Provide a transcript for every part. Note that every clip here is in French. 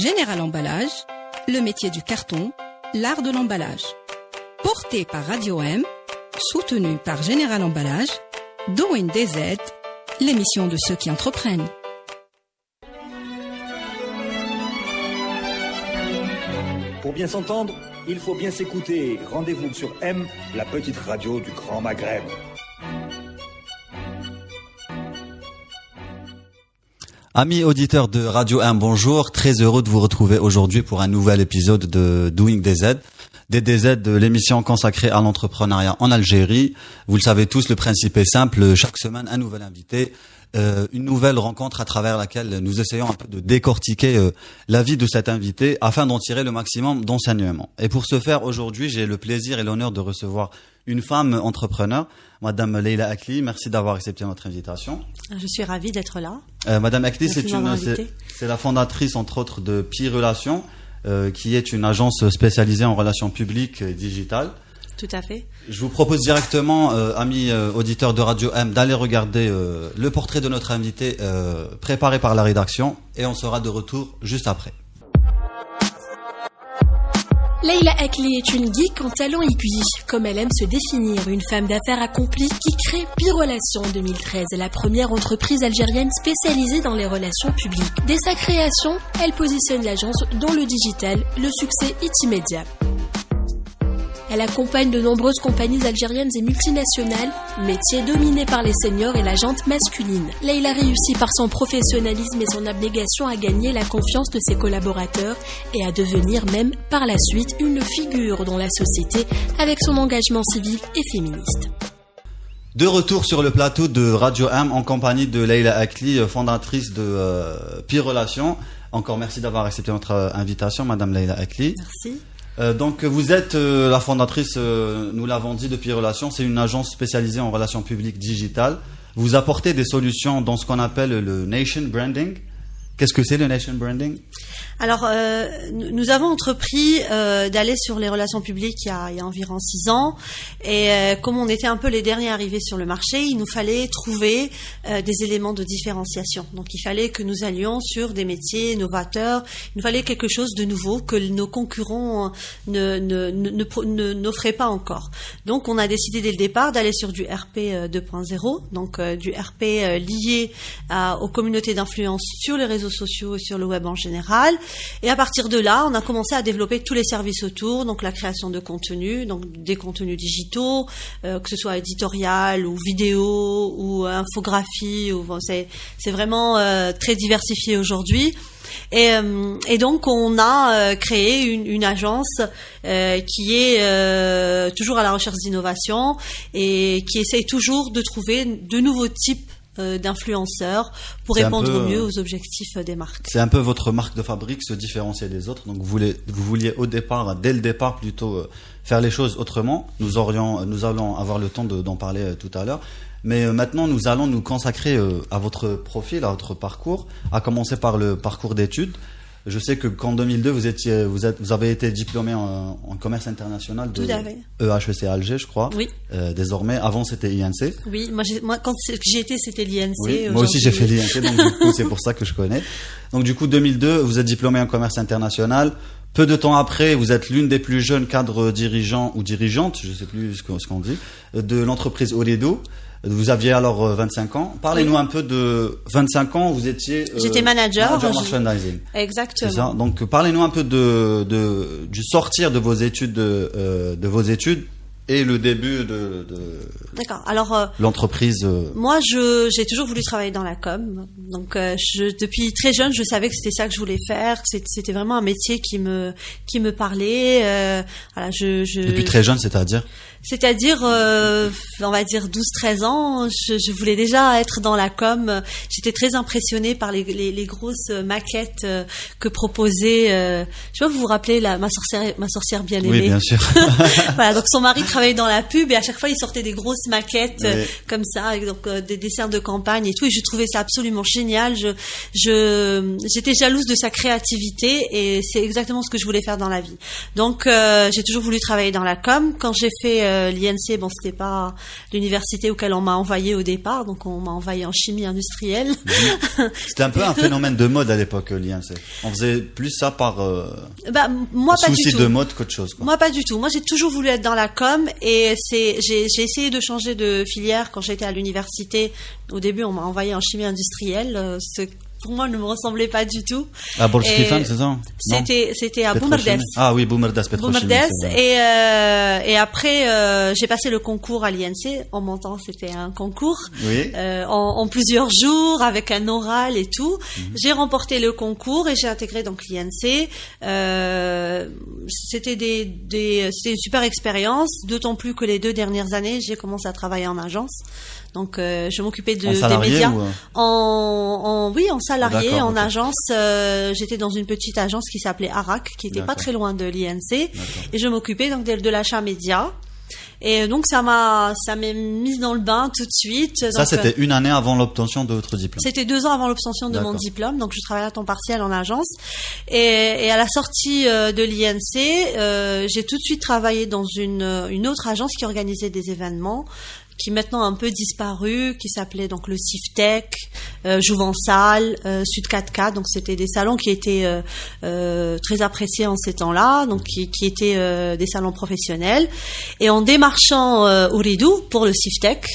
Général Emballage, le métier du carton, l'art de l'emballage. Porté par Radio M, soutenu par Général Emballage, Doing DZ, l'émission de ceux qui entreprennent. Pour bien s'entendre, il faut bien s'écouter. Rendez-vous sur M, la petite radio du Grand Maghreb. Amis auditeurs de Radio 1, bonjour. Très heureux de vous retrouver aujourd'hui pour un nouvel épisode de Doing DZ. DDZ, l'émission consacrée à l'entrepreneuriat en Algérie. Vous le savez tous, le principe est simple. Chaque semaine, un nouvel invité, une nouvelle rencontre à travers laquelle nous essayons un peu de décortiquer la vie de cet invité afin d'en tirer le maximum d'enseignements. Et pour ce faire, aujourd'hui, j'ai le plaisir et l'honneur de recevoir une femme entrepreneur, Madame Leila Akli. Merci d'avoir accepté notre invitation. Je suis ravie d'être là. Madame Akli, c'est la fondatrice, entre autres, de Pi Relations, qui est une agence spécialisée en relations publiques et digitales. Tout à fait. Je vous propose directement, amis auditeurs de Radio M, d'aller regarder le portrait de notre invité préparé par la rédaction et on sera de retour juste après. Leila Akli est une geek en talent aiguille. Comme elle aime se définir, une femme d'affaires accomplie qui crée Pi Relations en 2013, la première entreprise algérienne spécialisée dans les relations publiques. Dès sa création, elle positionne l'agence dans le digital, le succès est immédiat. Elle accompagne de nombreuses compagnies algériennes et multinationales, métiers dominés par les seniors et la gente masculine. Leila réussit par son professionnalisme et son abnégation à gagner la confiance de ses collaborateurs et à devenir même par la suite une figure dans la société avec son engagement civique et féministe. De retour sur le plateau de Radio M en compagnie de Leila Akli, fondatrice de Pi Relations. Encore merci d'avoir accepté notre invitation, Madame Leila Akli. Merci. Donc vous êtes la fondatrice, nous l'avons dit, de Pi Relations. C'est une agence spécialisée en relations publiques digitales. Vous apportez des solutions dans ce qu'on appelle le nation branding. Qu'est-ce que c'est le nation branding ? Alors, nous avons entrepris d'aller sur les relations publiques il y a environ 6 ans. Et comme on était un peu les derniers arrivés sur le marché, il nous fallait trouver des éléments de différenciation. Donc, il fallait que nous allions sur des métiers novateurs. Il nous fallait quelque chose de nouveau que nos concurrents n'offraient pas encore. Donc, on a décidé dès le départ d'aller sur du RP 2.0, donc du RP lié aux communautés d'influence sur les réseaux sociaux et sur le web en général. Et à partir de là, on a commencé à développer tous les services autour, donc la création de contenu, donc des contenus digitaux, que ce soit éditorial ou vidéo ou infographie, c'est vraiment très diversifié aujourd'hui. Et donc on a créé une agence qui est toujours à la recherche d'innovation et qui essaye toujours de trouver de nouveaux types d'influenceurs pour répondre au mieux aux objectifs des marques. C'est un peu votre marque de fabrique, se différencier des autres. Donc vous vouliez dès le départ plutôt faire les choses autrement. Nous allons avoir le temps d'en parler tout à l'heure. Mais maintenant, nous allons nous consacrer à votre profil, à votre parcours, à commencer par le parcours d'études. Je sais qu'en 2002, vous avez été diplômé en commerce international de EHEC Alger, je crois. Oui. Désormais, avant c'était INC. Oui, moi quand j'y étais, c'était l'INC. Oui, moi aussi j'ai fait l'INC, donc du coup c'est pour ça que je connais. Donc du coup 2002, vous êtes diplômé en commerce international. Peu de temps après, vous êtes l'une des plus jeunes cadres dirigeants ou dirigeantes, je sais plus ce qu'on dit, de l'entreprise Olido. Vous aviez alors 25 ans. Parlez-nous un peu de 25 ans, vous étiez... J'étais manager merchandising. Exactement. C'est ça. Donc parlez-nous un peu du sortir de vos études, et le début de D'accord. Alors l'entreprise. Moi, j'ai toujours voulu travailler dans la com. Donc depuis très jeune, je savais que c'était ça que je voulais faire. Que c'était vraiment un métier qui me parlait. Voilà, Depuis très jeune, c'est-à-dire on va dire 12-13 ans, je voulais déjà être dans la com. J'étais très impressionnée par les grosses maquettes que proposait, je sais pas, vous vous rappelez ma sorcière bien aimée. Oui, bien sûr. Voilà, donc son mari travaillait dans la pub et à chaque fois il sortait des grosses maquettes comme ça, avec donc des dessins de campagne et tout, et je trouvais ça absolument génial. J'étais jalouse de sa créativité et c'est exactement ce que je voulais faire dans la vie. Donc j'ai toujours voulu travailler dans la com. Quand j'ai fait l'INC, bon, c'était pas l'université auquel on m'a envoyé au départ, donc on m'a envoyé en chimie industrielle. C'était un peu un phénomène de mode à l'époque, l'INC. On faisait plus ça par moi pas du souci tout. de mode qu'autre chose, quoi. Moi pas du tout. Moi j'ai toujours voulu être dans la com et j'ai essayé de changer de filière quand j'étais à l'université. Au début, on m'a envoyé en chimie industrielle. Pour moi, ne me ressemblait pas du tout. À Burj Khalifa, c'est ça? C'était à Boumerdès. Ah oui, Boumerdès, pétrochimie. Et après, j'ai passé le concours à l'INC. En montant, c'était un concours. Oui. En plusieurs jours, avec un oral et tout. J'ai remporté le concours et j'ai intégré donc l'INC. C'était c'était une super expérience, d'autant plus que les 2 dernières années, j'ai commencé à travailler en agence. Donc, je m'occupais des médias. Oui, en salarié, en agence. J'étais dans une petite agence qui s'appelait Arac, qui était pas très loin de l'INC. Et je m'occupais donc de l'achat média. Et donc, ça m'a mise dans le bain tout de suite. Ça, donc, c'était une année avant l'obtention de votre diplôme. C'était 2 ans avant l'obtention de mon diplôme. Donc, je travaillais à temps partiel en agence. Et à la sortie de l'INC, j'ai tout de suite travaillé dans une autre agence qui organisait des événements, qui maintenant a un peu disparu, qui s'appelait donc le Ciftec, Jouvensalle, Sud 4K. Donc c'était des salons qui étaient très appréciés en ces temps-là, donc qui étaient des salons professionnels. Et en démarchant Ooredoo pour le Ciftec,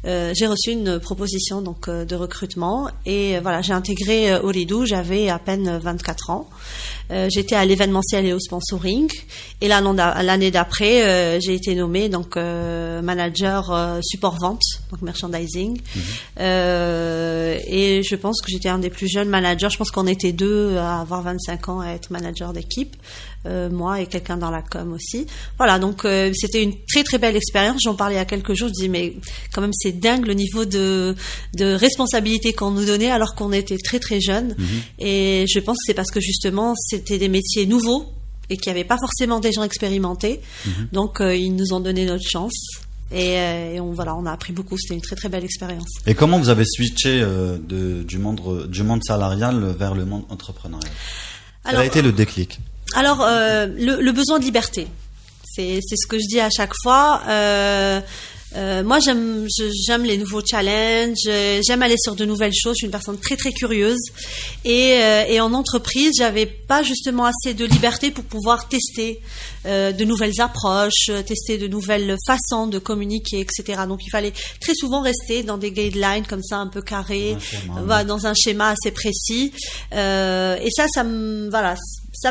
j'ai reçu une proposition donc de recrutement et voilà, j'ai intégré Ooredoo, j'avais à peine 24 ans. J'étais à l'événementiel et au sponsoring et l'année d'après j'ai été nommée donc manager support vente, donc merchandising. Et je pense que j'étais un des plus jeunes managers, je pense qu'on était 2 à avoir 25 ans à être manager d'équipe. Moi et quelqu'un dans la com aussi. Voilà, donc c'était une très très belle expérience. J'en parlais il y a quelques jours, je dis mais quand même c'est dingue le niveau de responsabilité qu'on nous donnait alors qu'on était très très jeunes. Et je pense que c'est parce que justement c'était des métiers nouveaux et qu'il n'y avait pas forcément des gens expérimentés. Donc ils nous ont donné notre chance. Et on a appris beaucoup. C'était une très très belle expérience. Et comment vous avez switché du monde salarial vers le monde entrepreneurial? Quel a été le déclic? Alors, le besoin de liberté, c'est ce que je dis à chaque fois. Moi, j'aime les nouveaux challenges, j'aime aller sur de nouvelles choses. Je suis une personne très très curieuse et en entreprise, j'avais pas justement assez de liberté pour pouvoir tester de nouvelles approches, tester de nouvelles façons de communiquer, etc. Donc, il fallait très souvent rester dans des guidelines comme ça, un peu carrés, dans un schéma assez précis. Et ça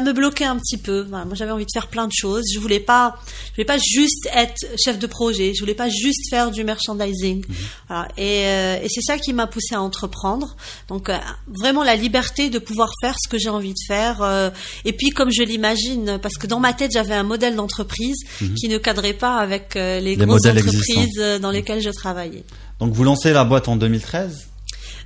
me bloquait un petit peu. Voilà, moi, j'avais envie de faire plein de choses. Je voulais pas juste être chef de projet. Je voulais pas juste faire du merchandising. Voilà. Et c'est ça qui m'a poussée à entreprendre. Donc, vraiment la liberté de pouvoir faire ce que j'ai envie de faire. Et puis, comme je l'imagine, parce que dans ma tête, j'avais un modèle d'entreprise qui ne cadrait pas avec les grosses entreprises dans lesquelles je travaillais. Donc, vous lancez la boîte en 2013?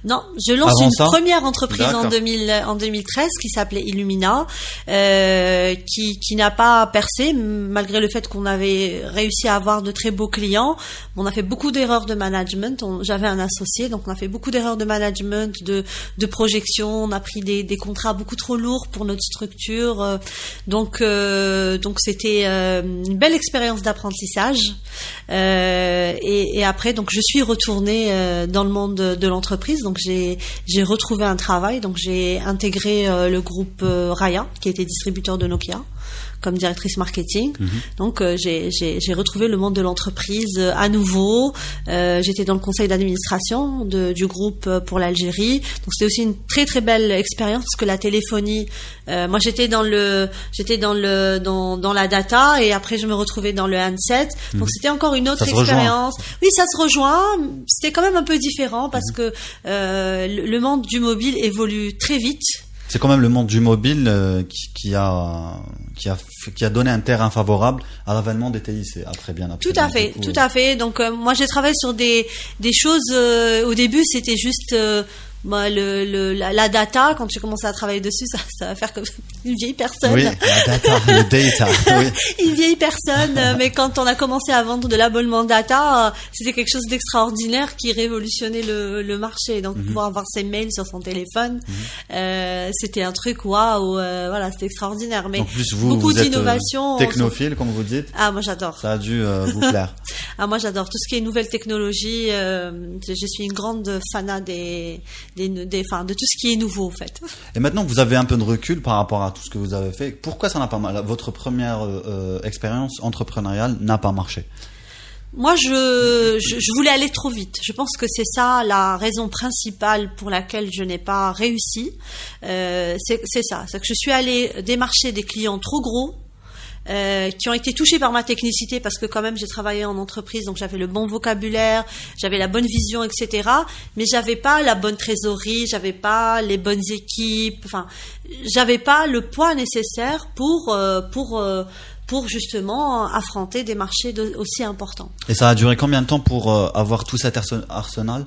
Non, je lance première entreprise en 2013 qui s'appelait Illumina, qui n'a pas percé malgré le fait qu'on avait réussi à avoir de très beaux clients. On a fait beaucoup d'erreurs de management. J'avais un associé, donc on a fait beaucoup d'erreurs de management, de projection. On a pris des contrats beaucoup trop lourds pour notre structure. Donc c'était une belle expérience d'apprentissage. Et après, donc je suis retournée dans le monde de l'entreprise. Donc j'ai retrouvé un travail, donc j'ai intégré le groupe Raya, qui était distributeur de Nokia, comme directrice marketing. Donc j'ai retrouvé le monde de l'entreprise à nouveau. J'étais dans le conseil d'administration du groupe pour l'Algérie. Donc c'était aussi une très très belle expérience parce que la téléphonie, moi j'étais dans la data et après je me retrouvais dans le handset. Donc c'était encore une autre expérience. Oui, ça se rejoint. C'était quand même un peu différent parce que le monde du mobile évolue très vite. C'est quand même le monde du mobile qui a donné un terrain favorable à l'avènement des TIC après. Tout à fait. Donc moi j'ai travaillé sur des choses. Au début c'était juste Moi, la data, quand j'ai commencé à travailler dessus, ça va faire comme une vieille personne. Oui, la data, le data. Oui. Une vieille personne, mais quand on a commencé à vendre de l'abonnement data, c'était quelque chose d'extraordinaire qui révolutionnait le marché. Donc, pouvoir avoir ses mails sur son téléphone, c'était un truc waouh, voilà, c'était extraordinaire. Mais en plus, beaucoup vous êtes d'innovations. Technophile, comme vous dites. Ah, moi j'adore. Ça a dû vous plaire. Ah, moi j'adore tout ce qui est nouvelles technologies. Je suis une grande fanat de tout ce qui est nouveau en fait. Et maintenant que vous avez un peu de recul par rapport à tout ce que vous avez fait, pourquoi ça n'a pas marché? Votre première expérience entrepreneuriale n'a pas marché? Moi, je voulais aller trop vite. Je pense que c'est ça la raison principale pour laquelle je n'ai pas réussi. C'est ça, c'est que je suis allée démarcher des clients trop gros. Qui ont été touchés par ma technicité parce que quand même j'ai travaillé en entreprise, donc j'avais le bon vocabulaire, j'avais la bonne vision, etc. Mais j'avais pas la bonne trésorerie, j'avais pas les bonnes équipes, enfin j'avais pas le poids nécessaire pour justement affronter des marchés aussi importants. Et ça a duré combien de temps pour avoir tout cet arsenal?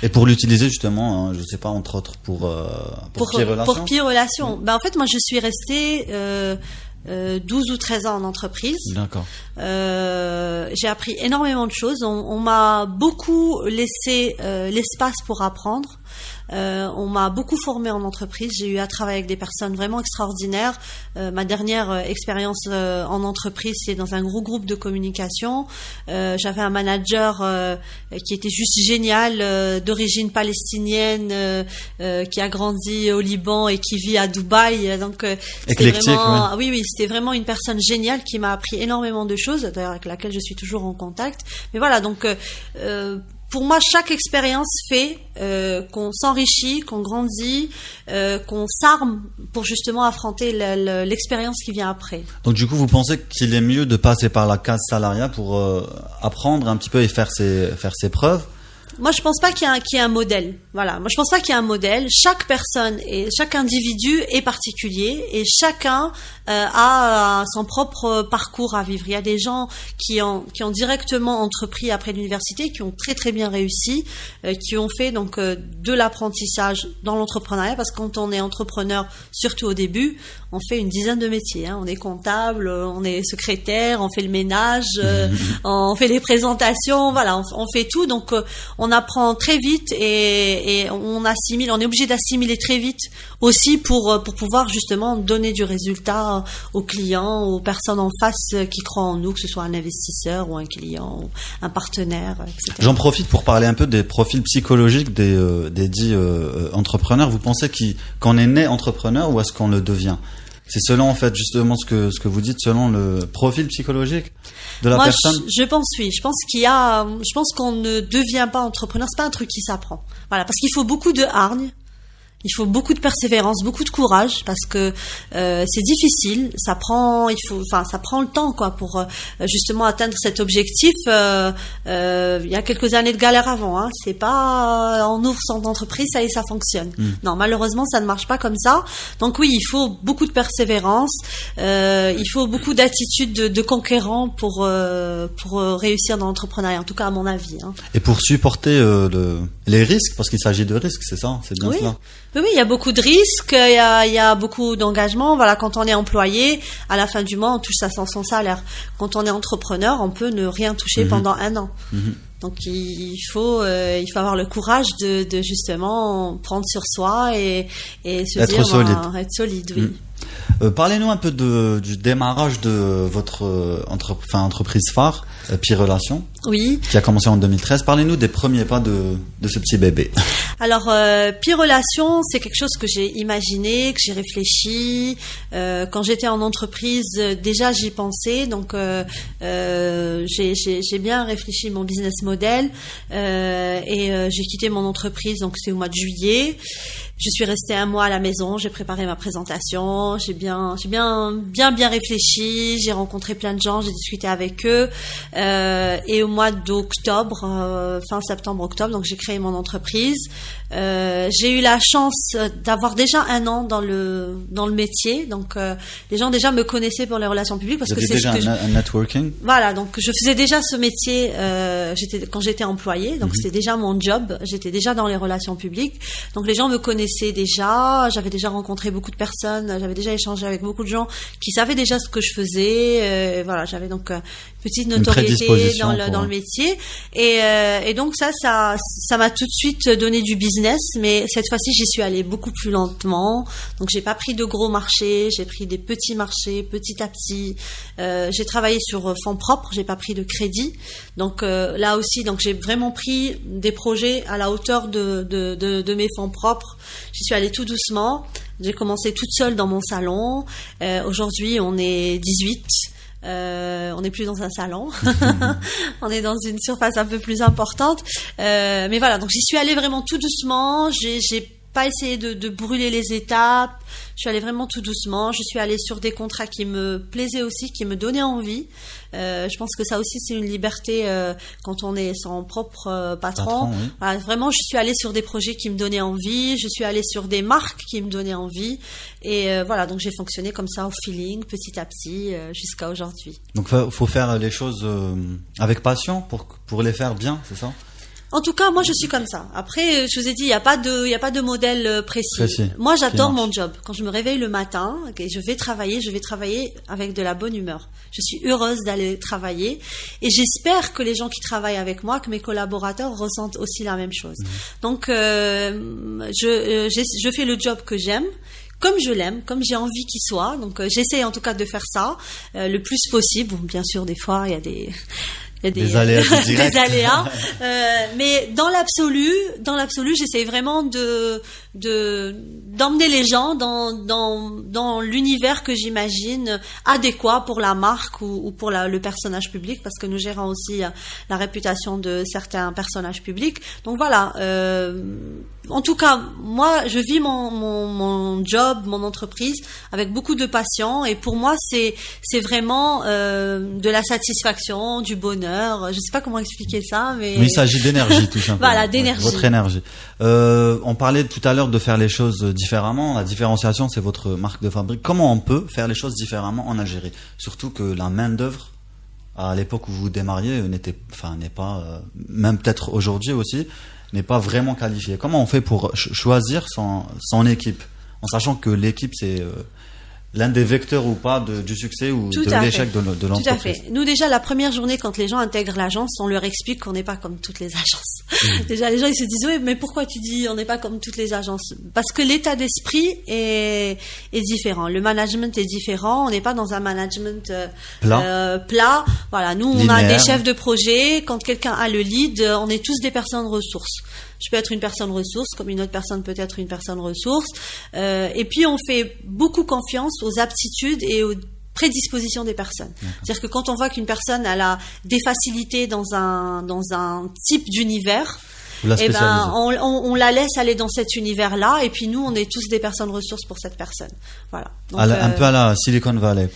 Et pour l'utiliser justement, je sais pas, entre autres pour Pi-Relation. Pour Pi-Relation. Ben en fait moi je suis restée 12 ou 13 ans en entreprise. D'accord. J'ai appris énormément de choses. On m'a beaucoup laissé l'espace pour apprendre. On m'a beaucoup formé en entreprise. J'ai eu à travailler avec des personnes vraiment extraordinaires. Ma dernière expérience en entreprise, c'est dans un gros groupe de communication. J'avais un manager qui était juste génial, d'origine palestinienne, qui a grandi au Liban et qui vit à Dubaï. Donc, c'était vraiment, oui, c'était vraiment une personne géniale qui m'a appris énormément de choses, d'ailleurs avec laquelle je suis toujours en contact. Mais voilà, donc pour moi, chaque expérience fait qu'on s'enrichit, qu'on grandit, qu'on s'arme pour justement affronter l'expérience qui vient après. Donc du coup, vous pensez qu'il est mieux de passer par la case salariat pour apprendre un petit peu et faire ses preuves? Moi, je pense pas qu'il y ait un modèle. Voilà. Moi, je pense pas qu'il y ait un modèle. Chaque personne et chaque individu est particulier et chacun a son propre parcours à vivre. Il y a des gens qui ont directement entrepris après l'université, qui ont très très bien réussi, qui ont fait donc de l'apprentissage dans l'entrepreneuriat, parce que quand on est entrepreneur, surtout au début, on fait une dizaine de métiers. Hein. On est comptable, on est secrétaire, on fait le ménage, on fait les présentations. Voilà, on fait tout. Donc on apprend très vite et on assimile. On est obligé d'assimiler très vite aussi pour pouvoir justement donner du résultat aux clients, aux personnes en face qui croient en nous, que ce soit un investisseur ou un client ou un partenaire, etc. J'en profite pour parler un peu des profils psychologiques des dits entrepreneurs. Vous pensez qu'on est né entrepreneur ou est-ce qu'on le devient? C'est selon en fait justement ce que vous dites, selon le profil psychologique de la personne. Je pense oui. Je pense qu'on ne devient pas entrepreneur. C'est pas un truc qui s'apprend. Voilà, parce qu'il faut beaucoup de hargne. Il faut beaucoup de persévérance, beaucoup de courage, parce que c'est difficile. Ça prend le temps quoi pour justement atteindre cet objectif. Il y a quelques années de galère avant. Hein. C'est pas on ouvre son entreprise, ça y est, ça fonctionne. Non, malheureusement, ça ne marche pas comme ça. Donc oui, il faut beaucoup de persévérance. Il faut beaucoup d'attitude de conquérant pour réussir dans l'entrepreneuriat. En tout cas, à mon avis. Hein. Et pour supporter les risques, parce qu'il s'agit de risques, c'est ça, c'est bien cela. Oui, il y a beaucoup de risques, il y a beaucoup d'engagement. Voilà, quand on est employé, à la fin du mois, on touche son salaire. Quand on est entrepreneur, on peut ne rien toucher pendant 1 an. Donc il faut avoir le courage de justement prendre sur soi et se être solide. Être solide, oui. Parlez-nous un peu du démarrage de votre entreprise phare, Pi-Relation. Oui. Qui a commencé en 2013. Parlez-nous des premiers pas de ce petit bébé. Alors, Pi-Relation, c'est quelque chose que j'ai imaginé, que j'ai réfléchi. Quand j'étais en entreprise, déjà j'y pensais. Donc, j'ai bien réfléchi mon business model et j'ai quitté mon entreprise. Donc, c'était au mois de juillet. Je suis restée 1 mois à la maison, j'ai préparé ma présentation, j'ai bien réfléchi, j'ai rencontré plein de gens, j'ai discuté avec eux, et au mois d'octobre, fin septembre-octobre, donc j'ai créé mon entreprise. J'ai eu la chance d'avoir déjà 1 an dans le métier, donc les gens déjà me connaissaient pour les relations publiques parce que c'est déjà un networking. Voilà, donc je faisais déjà ce métier quand j'étais employée, donc c'était déjà mon job, j'étais déjà dans les relations publiques, donc les gens me connaissaient déjà, j'avais déjà rencontré beaucoup de personnes, j'avais déjà échangé avec beaucoup de gens qui savaient déjà ce que je faisais, voilà, j'avais donc une petite notoriété dans le métier, et donc ça m'a tout de suite donné du business, mais cette fois-ci j'y suis allée beaucoup plus lentement, donc j'ai pas pris de gros marchés, j'ai pris des petits marchés petit à petit, j'ai travaillé sur fonds propres, j'ai pas pris de crédit, donc là aussi, donc j'ai vraiment pris des projets à la hauteur de mes fonds propres. J'y suis allée tout doucement, j'ai commencé toute seule dans mon salon, aujourd'hui on est 18. On n'est plus dans un salon, on est dans une surface un peu plus importante, mais voilà, donc j'y suis allée vraiment tout doucement, j'ai pas essayé de brûler les étapes, je suis allée vraiment tout doucement, je suis allée sur des contrats qui me plaisaient aussi, qui me donnaient envie. Je pense que ça aussi c'est une liberté quand on est son propre patron. Oui. Voilà, vraiment, je suis allée sur des projets qui me donnaient envie, je suis allée sur des marques qui me donnaient envie, et voilà, donc j'ai fonctionné comme ça au feeling, petit à petit, jusqu'à aujourd'hui. Donc faut faire les choses avec passion pour les faire bien, c'est ça? En tout cas, moi, je suis comme ça. Après, je vous ai dit, il y a pas de modèle précis. Moi, j'adore mon job. Quand je me réveille le matin, et je vais travailler avec de la bonne humeur. Je suis heureuse d'aller travailler, et j'espère que les gens qui travaillent avec moi, que mes collaborateurs ressentent aussi la même chose. Donc, je fais le job que j'aime, comme je l'aime, comme j'ai envie qu'il soit. Donc, j'essaie en tout cas de faire ça le plus possible. Bon, bien sûr, des fois, il y a des aléas des aléas, mais dans l'absolu, j'essaie vraiment d'emmener les gens dans l'univers que j'imagine adéquat pour la marque ou pour le personnage public, parce que nous gérons aussi la réputation de certains personnages publics. Donc voilà, en tout cas, moi, je vis mon job, mon entreprise avec beaucoup de passion, et pour moi, c'est vraiment de la satisfaction, du bonheur. Je sais pas comment expliquer ça, mais il s'agit d'énergie, tout simplement. Voilà, d'énergie. Votre énergie. On parlait tout à l'heure de faire les choses différemment. La différenciation, c'est votre marque de fabrique. Comment on peut faire les choses différemment en Algérie? Surtout que la main d'œuvre, à l'époque où vous démarriez, n'est pas, même peut-être aujourd'hui aussi, n'est pas vraiment qualifiée. Comment on fait pour choisir son équipe, en sachant que l'équipe c'est l'un des vecteurs ou pas du succès ou de l'échec de l'entreprise? Tout à fait. Nous, déjà, la première journée, quand les gens intègrent l'agence, on leur explique qu'on n'est pas comme toutes les agences. Déjà, les gens, ils se disent, oui, mais pourquoi tu dis on n'est pas comme toutes les agences? Parce que l'état d'esprit est différent. Le management est différent. On n'est pas dans un management plat. Voilà. Nous, on a des chefs de projet. Quand quelqu'un a le lead, on est tous des personnes ressources. Je peux être une personne ressource, comme une autre personne peut être une personne ressource. Et puis, on fait beaucoup confiance aux aptitudes et aux prédispositions des personnes. C'est-à-dire que quand on voit qu'une personne a des facilités dans un type d'univers, on la laisse aller dans cet univers-là. Et puis, nous, on est tous des personnes ressources pour cette personne. Voilà. Donc, un peu à la Silicon Valley.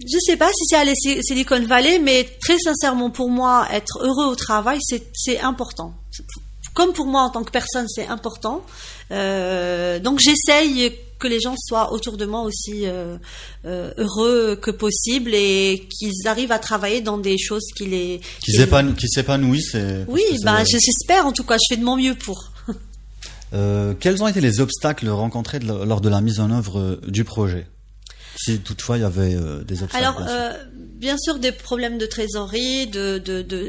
Je sais pas si c'est à la Silicon Valley, mais très sincèrement, pour moi, être heureux au travail, c'est important. Comme pour moi en tant que personne, c'est important. Donc j'essaye que les gens soient autour de moi aussi heureux que possible, et qu'ils arrivent à travailler dans des choses qui s'épanouissent. Oui, j'espère en tout cas. Je fais de mon mieux pour. Quels ont été les obstacles rencontrés lors de la mise en œuvre du projet? Si toutefois il y avait des obstacles. Alors, bien sûr, des problèmes de trésorerie,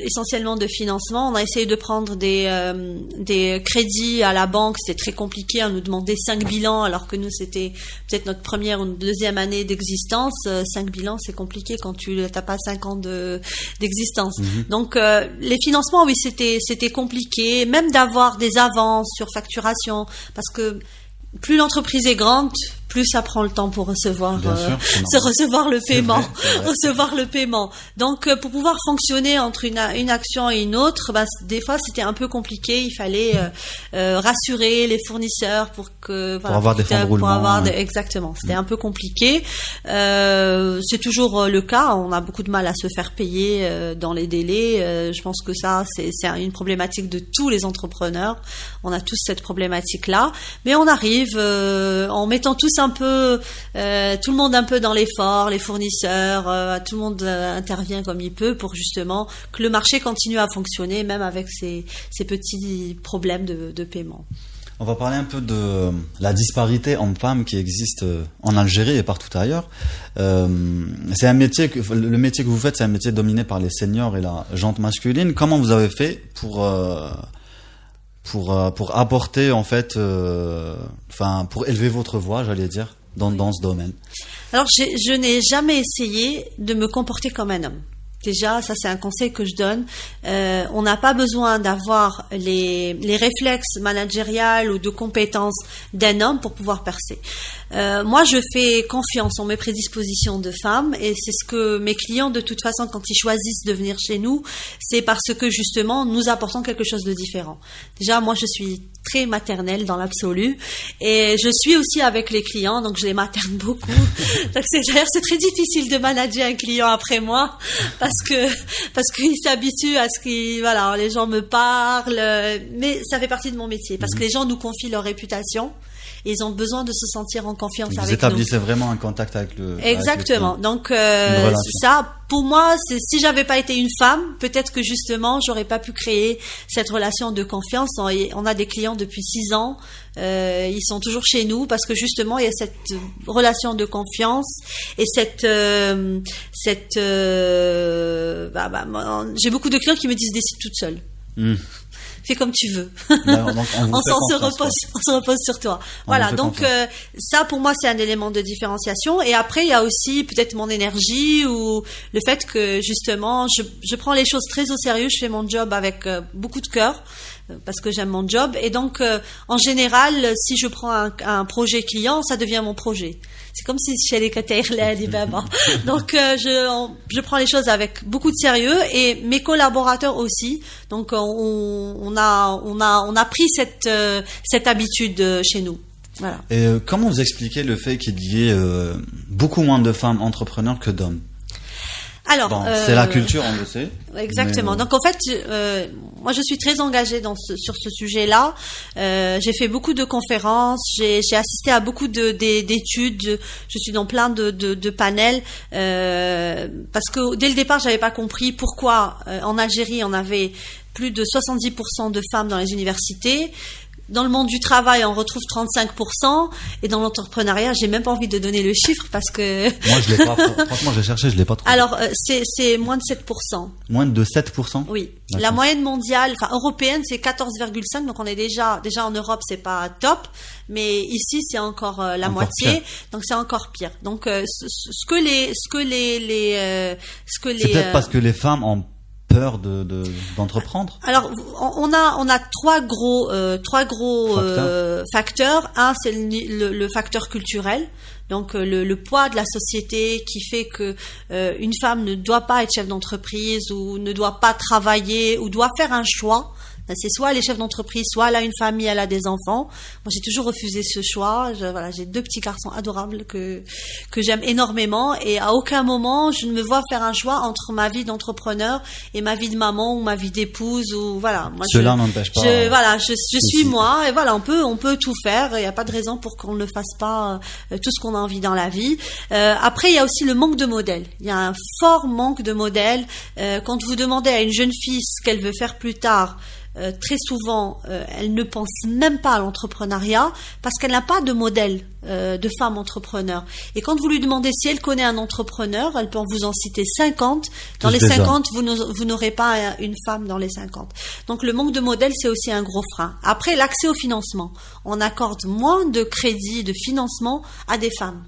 essentiellement de financement. On a essayé de prendre des crédits à la banque. C'était très compliqué. On nous demandait 5 bilans, alors que nous, c'était peut-être notre première ou deuxième année d'existence. 5 bilans, c'est compliqué quand tu n'as pas 5 ans d'existence. Donc, les financements, oui, c'était compliqué. Même d'avoir des avances sur facturation, parce que plus l'entreprise est grande, plus ça prend le temps pour recevoir recevoir le paiement, recevoir le paiement. Donc pour pouvoir fonctionner entre une action et une autre, des fois c'était un peu compliqué. Il fallait rassurer les fournisseurs pour avoir des fonds de roulement. Exactement, c'était un peu compliqué. C'est toujours le cas. On a beaucoup de mal à se faire payer dans les délais. Je pense que ça c'est une problématique de tous les entrepreneurs. On a tous cette problématique-là, mais on arrive en mettant tous un peu, tout le monde un peu dans l'effort, les fournisseurs, tout le monde intervient comme il peut pour justement que le marché continue à fonctionner, même avec ces petits problèmes de paiement. On va parler un peu de la disparité hommes-femmes qui existe en Algérie et partout ailleurs. C'est un métier le métier que vous faites, c'est un métier dominé par les seniors et la gente masculine. Comment vous avez fait pour apporter en fait, pour élever votre voix, j'allais dire, dans ce domaine? Alors, je n'ai jamais essayé de me comporter comme un homme. Déjà, ça c'est un conseil que je donne. On n'a pas besoin d'avoir les réflexes managériels ou de compétences d'un homme pour pouvoir percer. Moi, je fais confiance en mes prédispositions de femme et c'est ce que mes clients, de toute façon, quand ils choisissent de venir chez nous, c'est parce que justement, nous apportons quelque chose de différent. Déjà, moi, je suis très maternelle dans l'absolu et je suis aussi avec les clients, donc je les materne beaucoup. Donc d'ailleurs, c'est très difficile de manager un client après moi parce qu'il s'habitue à ce que les gens me parlent, mais ça fait partie de mon métier parce que les gens nous confient leur réputation. Et ils ont besoin de se sentir en confiance avec nous. Vous établissez vraiment un contact avec le. Exactement. Avec donc ça, pour moi, si j'avais pas été une femme, peut-être que justement, j'aurais pas pu créer cette relation de confiance. On a des clients depuis 6 ans. Ils sont toujours chez nous parce que justement, il y a cette relation de confiance et j'ai beaucoup de clients qui me disent décide toute seule. Fais comme tu veux. On se repose sur toi. Voilà. Donc ça pour moi c'est un élément de différenciation. Et après il y a aussi peut-être mon énergie ou le fait que justement je prends les choses très au sérieux. Je fais mon job avec beaucoup de cœur parce que j'aime mon job. Et donc en général, si je prends un projet client, ça devient mon projet. C'est comme si chez les Donc je prends les choses avec beaucoup de sérieux et mes collaborateurs aussi. Donc on a pris cette habitude chez nous. Voilà. Et comment vous expliquez le fait qu'il y ait beaucoup moins de femmes entrepreneurs que d'hommes? Alors, c'est la culture, on le sait. Exactement. Donc en fait, moi je suis très engagée sur ce sujet-là. J'ai fait beaucoup de conférences, j'ai assisté à beaucoup d'études. Je suis dans plein de panels parce que dès le départ, j'avais pas compris pourquoi en Algérie on avait plus de 70% de femmes dans les universités. Dans le monde du travail, on retrouve 35%, et dans l'entrepreneuriat, j'ai même pas envie de donner le chiffre parce que... Moi, je l'ai pas. Franchement, j'ai cherché, je l'ai pas trouvé. Alors, c'est moins de 7%. Moins de 7%? Oui. D'accord. La moyenne mondiale, européenne, c'est 14,5%, donc on est déjà en Europe, c'est pas top, mais ici, c'est encore la moitié, pire. Donc c'est encore pire. Donc, ce que les c'est peut-être parce que les femmes ont peur d'entreprendre. Alors on a trois gros facteurs. Un, c'est le facteur culturel. Donc le poids de la société qui fait que une femme ne doit pas être chef d'entreprise ou ne doit pas travailler ou doit faire un choix. C'est soit elle est chef d'entreprise, soit elle a une famille, elle a des enfants. Moi, j'ai toujours refusé ce choix. J'ai 2 petits garçons adorables que j'aime énormément, et à aucun moment je ne me vois faire un choix entre ma vie d'entrepreneur et ma vie de maman ou ma vie d'épouse ou voilà. Moi, cela n'empêche pas. Je suis moi, et voilà, on peut tout faire. Il n'y a pas de raison pour qu'on ne fasse pas tout ce qu'on a envie dans la vie. Après, il y a aussi le manque de modèles. Il y a un fort manque de modèles. Quand vous demandez à une jeune fille ce qu'elle veut faire plus tard, très souvent, elle ne pense même pas à l'entrepreneuriat parce qu'elle n'a pas de modèle de femme entrepreneur. Et quand vous lui demandez si elle connaît un entrepreneur, elle peut vous en citer 50. Dans les 50, vous n'aurez pas une femme dans les 50. Donc le manque de modèle, c'est aussi un gros frein. Après, l'accès au financement. On accorde moins de crédits, de financement à des femmes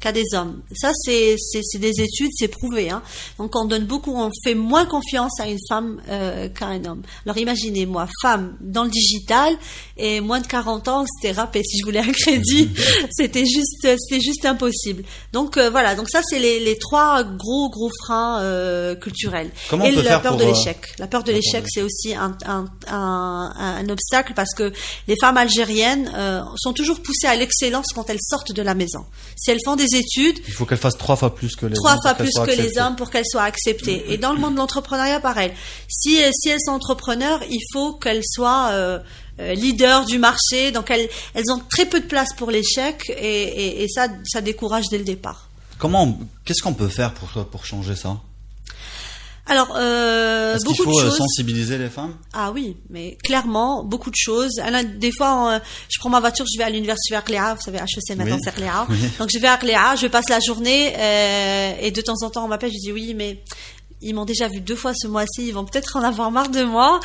qu'à des hommes. Ça, c'est des études, c'est prouvé. Hein. Donc, on fait moins confiance à une femme qu'à un homme. Alors, imaginez, moi, femme dans le digital et moins de 40 ans, c'était râpé. Si je voulais un crédit, c'était juste impossible. Donc, voilà. Donc, ça, c'est les trois gros freins culturels. Comment et on peut la faire peur pour, de l'échec. La peur de l'échec, c'est aussi un obstacle parce que les femmes algériennes sont toujours poussées à l'excellence quand elles sortent de la maison. Si elles font des études, il faut qu'elles fassent 3 fois plus que les hommes. 3 fois plus que les hommes pour qu'elles soient acceptées. Et dans le monde de l'entrepreneuriat, pareil. Si elles sont entrepreneurs, il faut qu'elles soient leaders du marché. Donc elles ont très peu de place pour l'échec et ça décourage dès le départ. Qu'est-ce qu'on peut faire pour changer ça? Alors, est-ce qu'il beaucoup faut de choses. sensibiliser les femmes? Ah oui, mais clairement, beaucoup de choses. Des fois, je prends ma voiture, je vais à l'université Arléa, vous savez, HEC maintenant, c'est Arléa. Oui. Donc je vais à Arléa, je passe la journée et de temps en temps on m'appelle, je dis oui, mais ils m'ont déjà vu 2 fois ce mois-ci, ils vont peut-être en avoir marre de moi,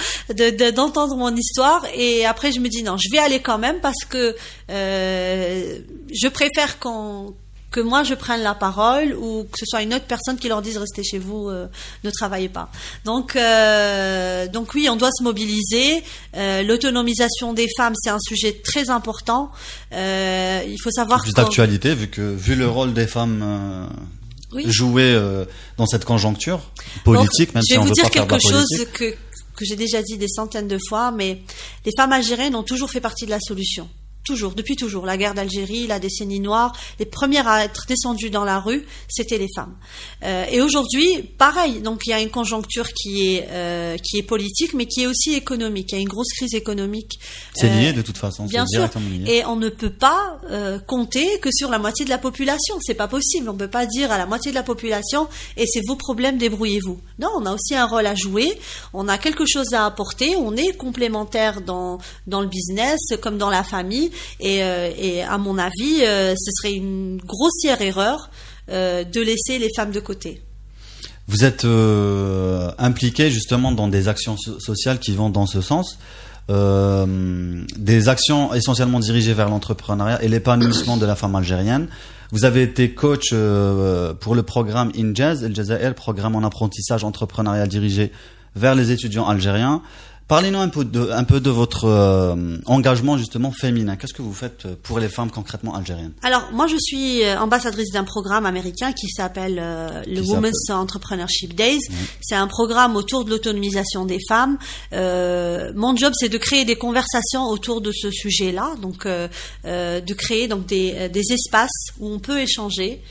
d'entendre mon histoire. Et après, je me dis non, je vais aller quand même parce que je préfère que moi je prenne la parole ou que ce soit une autre personne qui leur dise restez chez vous, ne travaillez pas. Donc oui, on doit se mobiliser. L'autonomisation des femmes, c'est un sujet très important. Il faut savoir plus d'actualité vu le rôle des femmes oui. joué dans cette conjoncture politique, même si on veut pas faire de la politique. Je vais vous dire quelque chose que j'ai déjà dit des centaines de fois, mais les femmes algériennes ont toujours fait partie de la solution. Toujours, depuis toujours. La guerre d'Algérie, la décennie noire, les premières à être descendues dans la rue, c'était les femmes. Et aujourd'hui, pareil. Donc, il y a une conjoncture qui est politique, mais qui est aussi économique. Il y a une grosse crise économique. C'est lié de toute façon. Bien sûr. Et on ne peut pas compter que sur la moitié de la population. C'est pas possible. On ne peut pas dire à la moitié de la population et c'est vos problèmes, débrouillez-vous. Non, on a aussi un rôle à jouer. On a quelque chose à apporter. On est complémentaires dans le business comme dans la famille. Et à mon avis, ce serait une grossière erreur de laisser les femmes de côté. Vous êtes impliqué justement dans des actions sociales qui vont dans ce sens, des actions essentiellement dirigées vers l'entrepreneuriat et l'épanouissement de la femme algérienne. Vous avez été coach pour le programme Injaz, El Jazair, programme en apprentissage entrepreneurial dirigé vers les étudiants algériens. Parlez-nous un peu de votre engagement justement féminin. Qu'est-ce que vous faites pour les femmes concrètement algériennes? Alors moi je suis ambassadrice d'un programme américain qui s'appelle le Women's Entrepreneurship Days. Oui. C'est un programme autour de l'autonomisation des femmes. Mon job c'est de créer des conversations autour de ce sujet-là, donc de créer donc des espaces où on peut échanger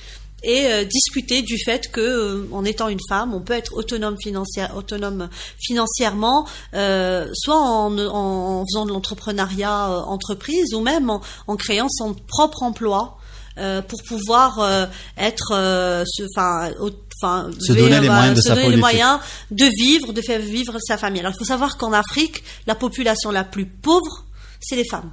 et discuter du fait que en étant une femme, on peut être autonome financièrement, soit en faisant de l'entrepreneuriat entreprise ou même en créant son propre emploi pour pouvoir se donner les moyens de sa politique. Les moyens de vivre, de faire vivre sa famille. Alors il faut savoir qu'en Afrique, la population la plus pauvre, c'est les femmes.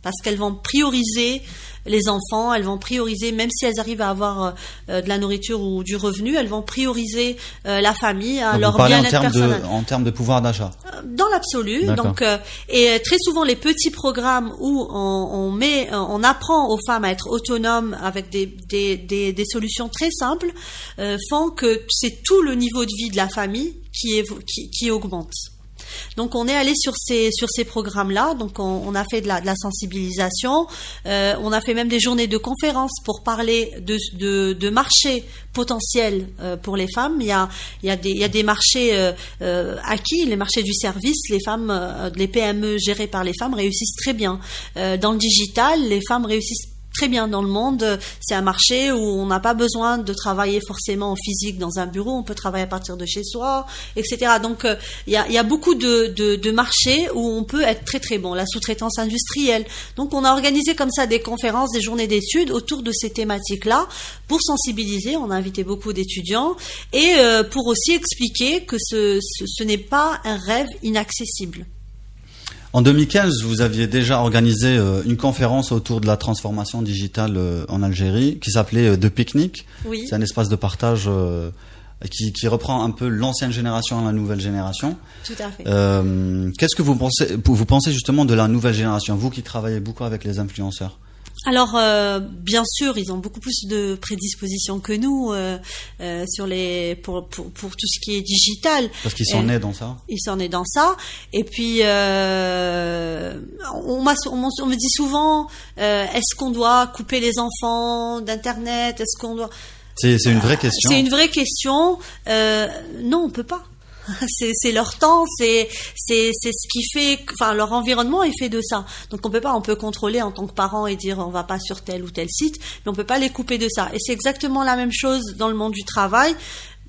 Parce qu'elles vont prioriser les enfants, elles vont prioriser, même si elles arrivent à avoir de la nourriture ou du revenu, elles vont prioriser la famille, leur bien-être personnel. En termes de pouvoir d'achat. Dans l'absolu. Donc, et très souvent les petits programmes où on apprend aux femmes à être autonomes avec des solutions très simples font que c'est tout le niveau de vie de la famille qui augmente. Donc on est allé sur ces programmes-là. Donc on a fait de la sensibilisation. On a fait même des journées de conférences pour parler de marchés potentiels pour les femmes. Il y a des marchés acquis, les marchés du service. Les femmes, les PME gérées par les femmes réussissent très bien. Dans le digital, les femmes réussissent très bien dans le monde. C'est un marché où on n'a pas besoin de travailler forcément en physique dans un bureau, on peut travailler à partir de chez soi, etc. Donc il y a beaucoup de marchés où on peut être très très bon. La sous-traitance industrielle. Donc on a organisé comme ça des conférences, des journées d'études autour de ces thématiques-là pour sensibiliser. On a invité beaucoup d'étudiants et pour aussi expliquer que ce n'est pas un rêve inaccessible. En 2015, vous aviez déjà organisé une conférence autour de la transformation digitale en Algérie qui s'appelait The Picnic. Oui. C'est un espace de partage qui reprend un peu l'ancienne génération à la nouvelle génération. Tout à fait. Qu'est-ce que vous pensez justement de la nouvelle génération, vous qui travaillez beaucoup avec les influenceurs? Alors, bien sûr, ils ont beaucoup plus de prédispositions que nous pour tout ce qui est digital. Parce qu'ils sont nés dans ça. Ils sont nés dans ça. Et puis, on me dit souvent, est-ce qu'on doit couper les enfants d'Internet? Est-ce qu'on doit... C'est une vraie question. C'est une vraie question. Non, on peut pas. C'est leur temps, c'est ce qui fait, enfin leur environnement est fait de ça. Donc on peut contrôler en tant que parent et dire on va pas sur tel ou tel site, mais on peut pas les couper de ça. Et c'est exactement la même chose dans le monde du travail.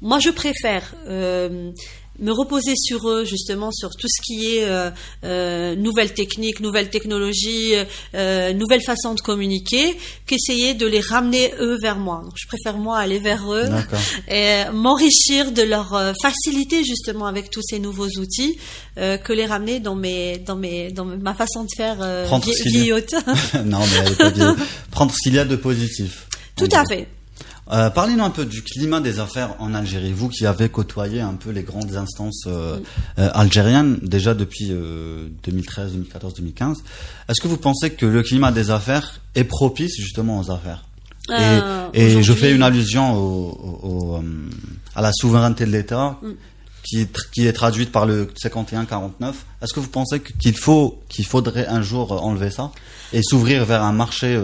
Moi, je préfère me reposer sur eux, justement, sur tout ce qui est nouvelles techniques, nouvelles technologies, nouvelles façons de communiquer, qu'essayer de les ramener eux vers moi. Donc, je préfère moi aller vers eux et m'enrichir de leur facilité justement avec tous ces nouveaux outils, que les ramener dans ma façon de faire vieillotte. Non, mais elle est pas vieille. Prendre ce qu'il y a de positif. Tout à fait. Parlez-nous un peu du climat des affaires en Algérie. Vous qui avez côtoyé un peu les grandes instances algériennes déjà depuis 2013, 2014, 2015. Est-ce que vous pensez que le climat des affaires est propice justement aux affaires? Et je fais une allusion à la souveraineté de l'État qui est traduite par le 51-49. Est-ce que vous pensez qu'il faudrait un jour enlever ça et s'ouvrir vers un marché,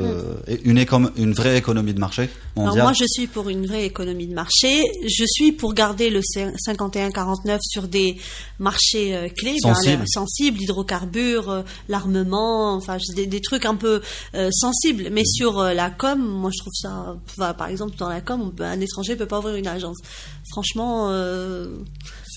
une vraie économie de marché mondiale? Alors moi, je suis pour une vraie économie de marché. Je suis pour garder le 51-49 sur des marchés clés, sensibles, l'hydrocarbure, l'armement, enfin des trucs un peu sensibles. Mais sur la com, moi je trouve ça, par exemple dans la com, un étranger peut pas ouvrir une agence. Franchement,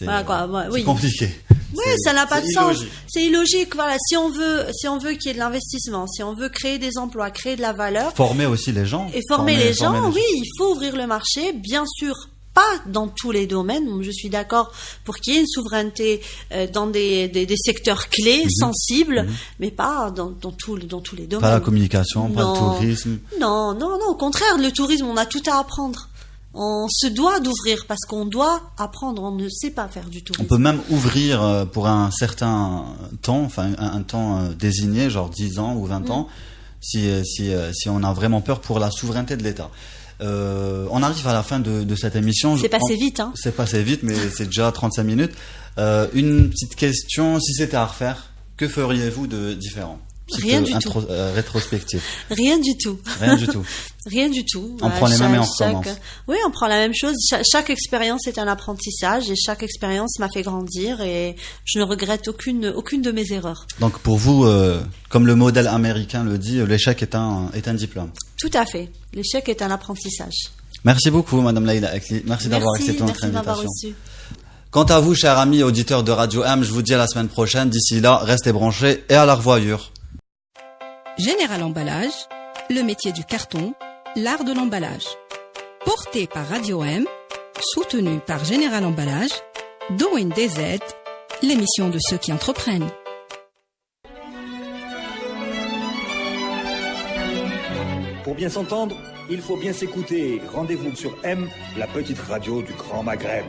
voilà quoi. C'est compliqué. Oui, ça n'a pas de sens. C'est illogique. Voilà, si on veut qu'il y ait de l'investissement, si on veut créer des emplois, créer de la valeur, former aussi les gens. Et former les gens, oui, il faut ouvrir le marché, bien sûr. Pas dans tous les domaines. Je suis d'accord pour qu'il y ait une souveraineté dans des secteurs clés, sensibles, mais pas dans tous les domaines. Pas la communication, pas le tourisme. Non. Au contraire, le tourisme, on a tout à apprendre. On se doit d'ouvrir parce qu'on doit apprendre. On ne sait pas faire du tourisme. On peut même ouvrir pour un certain temps, enfin un temps désigné, genre 10 ans ou 20 ans, si on a vraiment peur pour la souveraineté de l'État. On arrive à la fin de cette émission. C'est passé vite, hein. C'est passé vite, mais c'est déjà 35 minutes. Une petite question, si c'était à refaire, que feriez-vous de différent? Rien du tout. Rétrospectif. Rien du tout. Rien du tout. Rien du tout. On prend les mêmes et on recommence. Oui, on prend la même chose. Chaque expérience est un apprentissage et chaque expérience m'a fait grandir et je ne regrette aucune de mes erreurs. Donc pour vous, comme le modèle américain le dit, l'échec est un diplôme. Tout à fait. L'échec est un apprentissage. Merci beaucoup, Madame Laïla Akli. Merci d'avoir accepté notre invitation. Merci de m'avoir reçu. Quant à vous, chers amis auditeurs de Radio M, je vous dis à la semaine prochaine. D'ici là, restez branchés et à la revoyure. Général Emballage, le métier du carton, l'art de l'emballage. Porté par Radio M, soutenu par Général Emballage, Doing DZ, l'émission de ceux qui entreprennent. Pour bien s'entendre, il faut bien s'écouter. Rendez-vous sur M, la petite radio du Grand Maghreb.